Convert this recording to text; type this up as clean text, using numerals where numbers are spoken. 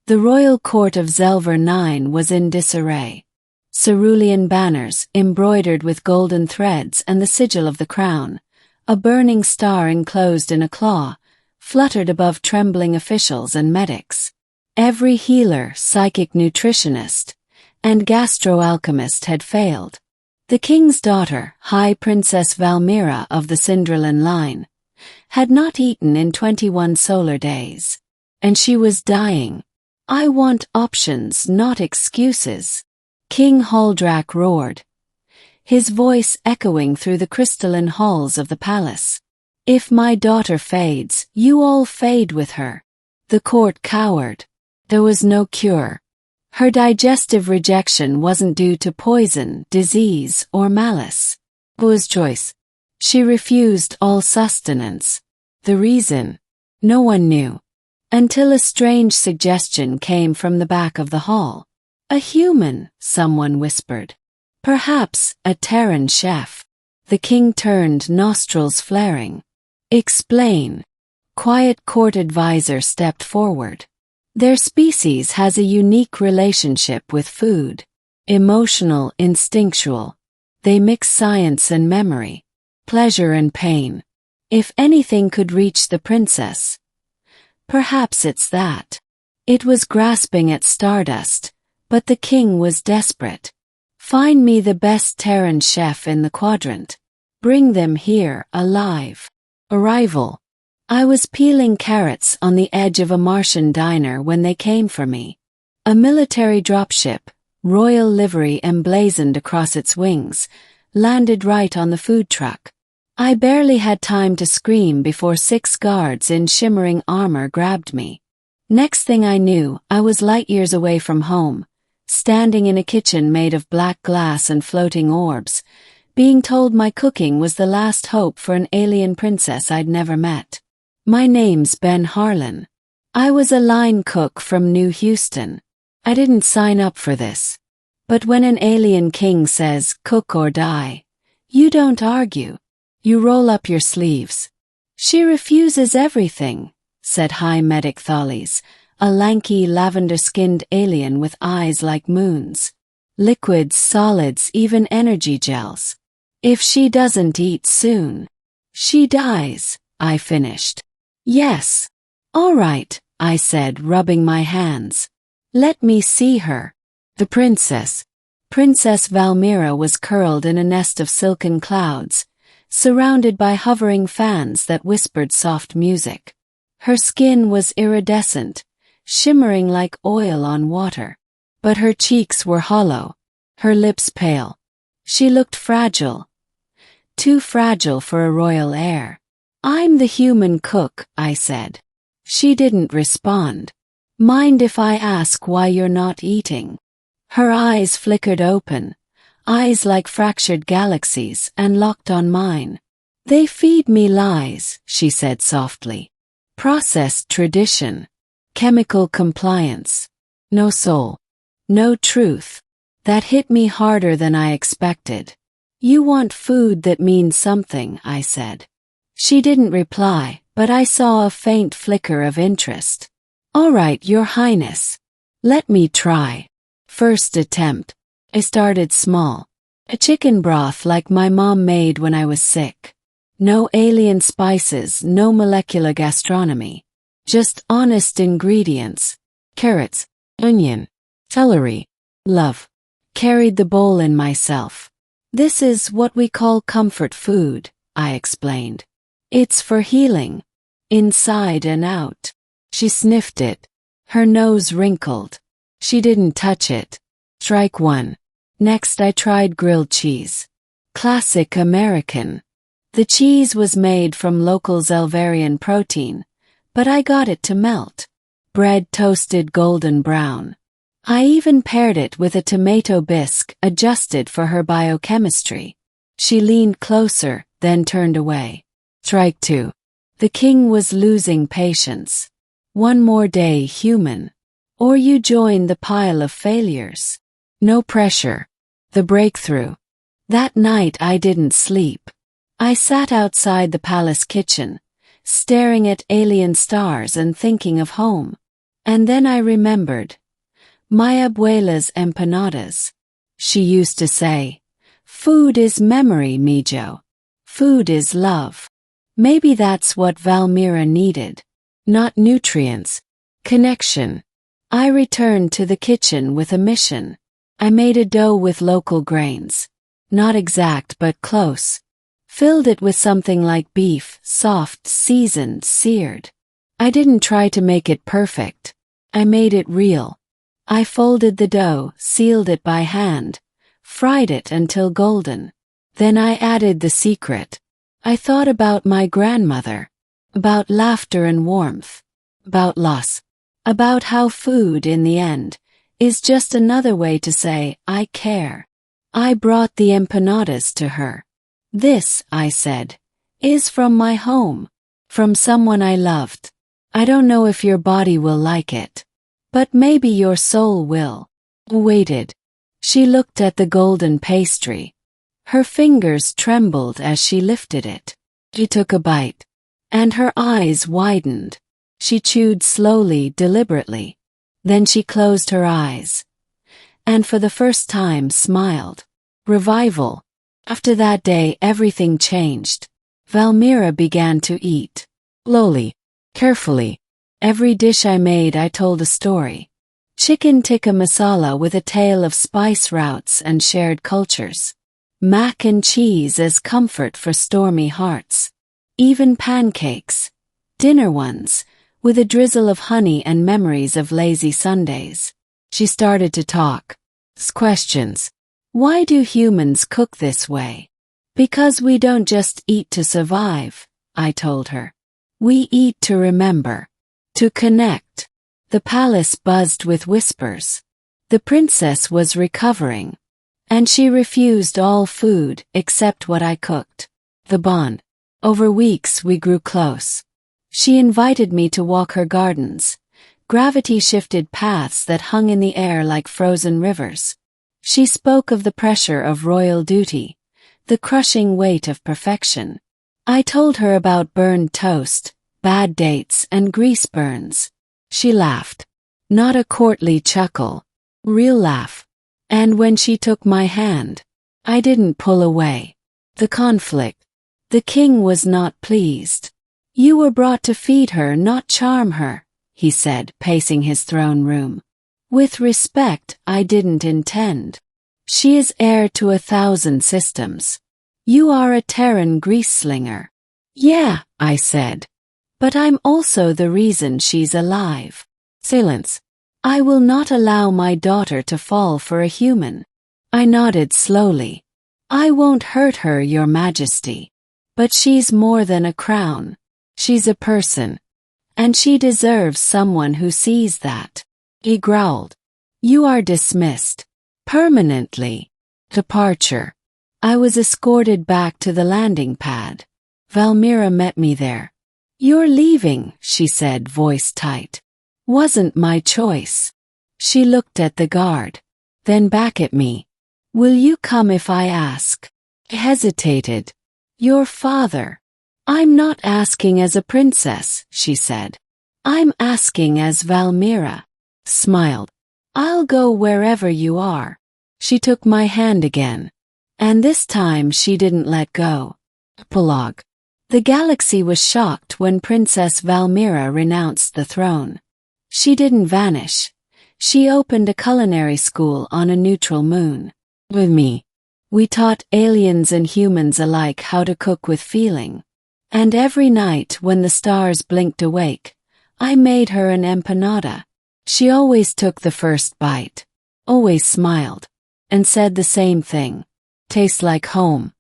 The royal court of Zelver 9 was in disarray. Cerulean banners, embroidered with golden threads and the sigil of the crown, a burning star enclosed in a claw, fluttered above trembling officials and medics. Every healer, psychic nutritionist, and gastroalchemist had failed. The king's daughter, High Princess Valmira of the Cinderlan line, had not eaten in 21 solar days. And she was dying. I want options, not excuses. King Haldrak roared, his voice echoing through the crystalline halls of the palace. If my daughter fades, you all fade with her. The court cowered. There was no cure. Her digestive rejection wasn't due to poison, disease, or malice. It was choice. She refused all sustenance. The reason? No one knew. Until a strange suggestion came from the back of the hall. A human, someone whispered. Perhaps a Terran chef. The king turned, nostrils flaring. Explain. Quiet court advisor stepped forward. Their species has a unique relationship with food. Emotional, instinctual. They mix science and memory. Pleasure and pain. If anything could reach the princess, perhaps it's that. It was grasping at stardust, but the king was desperate. Find me the best Terran chef in the quadrant. Bring them here, alive. Arrival. I was peeling carrots on the edge of a Martian diner when they came for me. A military dropship, royal livery emblazoned across its wings, landed right on the food truck. I barely had time to scream before 6 guards in shimmering armor grabbed me. Next thing I knew, I was light years away from home, standing in a kitchen made of black glass and floating orbs, being told my cooking was the last hope for an alien princess I'd never met. My name's Ben Harlan. I was a line cook from New Houston. I didn't sign up for this. But when an alien king says, cook or die, you don't argue. You roll up your sleeves. She refuses everything, said High Medic Thales, a lanky, lavender-skinned alien with eyes like moons. Liquids, solids, even energy gels. If she doesn't eat soon, she dies, I finished. Yes. All right, I said, rubbing my hands. Let me see her. The princess. Princess Valmira was curled in a nest of silken clouds, surrounded by hovering fans that whispered soft music. Her skin was iridescent, shimmering like oil on water. But her cheeks were hollow, her lips pale. She looked fragile. Too fragile for a royal heir. I'm the human cook, I said. She didn't respond. Mind if I ask why you're not eating? Her eyes flickered open, eyes like fractured galaxies, and locked on mine. They feed me lies, she said softly. Processed tradition. Chemical compliance. No soul. No truth. That hit me harder than I expected. You want food that means something, I said. She didn't reply, but I saw a faint flicker of interest. All right, Your Highness. Let me try. First attempt. I started small. A chicken broth like my mom made when I was sick. No alien spices, no molecular gastronomy. Just honest ingredients. Carrots, onion, celery, love. Carried the bowl in myself. This is what we call comfort food, I explained. It's for healing. Inside and out. She sniffed it. Her nose wrinkled. She didn't touch it. Strike one. Next I tried grilled cheese. Classic American. The cheese was made from local Zelverian protein, but I got it to melt. Bread toasted golden brown. I even paired it with a tomato bisque adjusted for her biochemistry. She leaned closer, then turned away. Strike two. The king was losing patience. One more day, human. Or you join the pile of failures. No pressure. The breakthrough. That night I didn't sleep. I sat outside the palace kitchen, staring at alien stars and thinking of home. And then I remembered. My abuela's empanadas. She used to say, "Food is memory, mijo. Food is love." Maybe that's what Valmira needed. Not nutrients. Connection. I returned to the kitchen with a mission. I made a dough with local grains. Not exact but close. Filled it with something like beef, soft, seasoned, seared. I didn't try to make it perfect. I made it real. I folded the dough, sealed it by hand, fried it until golden. Then I added the secret. I thought about my grandmother, about laughter and warmth, about loss, about how food, in the end, is just another way to say, "I care." I brought the empanadas to her. "This," I said, "is from my home, from someone I loved. I don't know if your body will like it, but maybe your soul will." Waited. She looked at the golden pastry. Her fingers trembled as she lifted it. She took a bite, and her eyes widened. She chewed slowly, deliberately. Then she closed her eyes, and for the first time smiled. Revival. After that day, everything changed. Valmira began to eat. Slowly, carefully. Every dish I made, I told a story. Chicken tikka masala with a tale of spice routes and shared cultures. Mac and cheese as comfort for stormy hearts. Even pancakes. Dinner ones, with a drizzle of honey and memories of lazy Sundays. She started to talk. Questions. Why do humans cook this way? Because we don't just eat to survive, I told her. We eat to remember. To connect. The palace buzzed with whispers. The princess was recovering. And she refused all food except what I cooked. The bond. Over weeks we grew close. She invited me to walk her gardens. Gravity-shifted paths that hung in the air like frozen rivers. She spoke of the pressure of royal duty, the crushing weight of perfection. I told her about burned toast, bad dates, and grease burns. She laughed. Not a courtly chuckle. Real laugh. And when she took my hand, I didn't pull away. The conflict. The king was not pleased. You were brought to feed her, not charm her, he said, pacing his throne room. With respect, I didn't intend. She is heir to 1,000 systems. You are a Terran grease slinger. Yeah, I said. But I'm also the reason she's alive. Silence. I will not allow my daughter to fall for a human. I nodded slowly. I won't hurt her, Your Majesty. But she's more than a crown. She's a person. And she deserves someone who sees that. He growled. You are dismissed. Permanently. Departure. I was escorted back to the landing pad. Valmira met me there. You're leaving, she said, voice tight. Wasn't my choice. She looked at the guard. Then back at me. Will you come if I ask? I hesitated. Your father. I'm not asking as a princess, she said. I'm asking as Valmira. Smiled. I'll go wherever you are. She took my hand again. And this time she didn't let go. Epilogue. The galaxy was shocked when Princess Valmira renounced the throne. She didn't vanish. She opened a culinary school on a neutral moon. With me. We taught aliens and humans alike how to cook with feeling. And every night when the stars blinked awake, I made her an empanada. She always took the first bite, always smiled, and said the same thing. Tastes like home.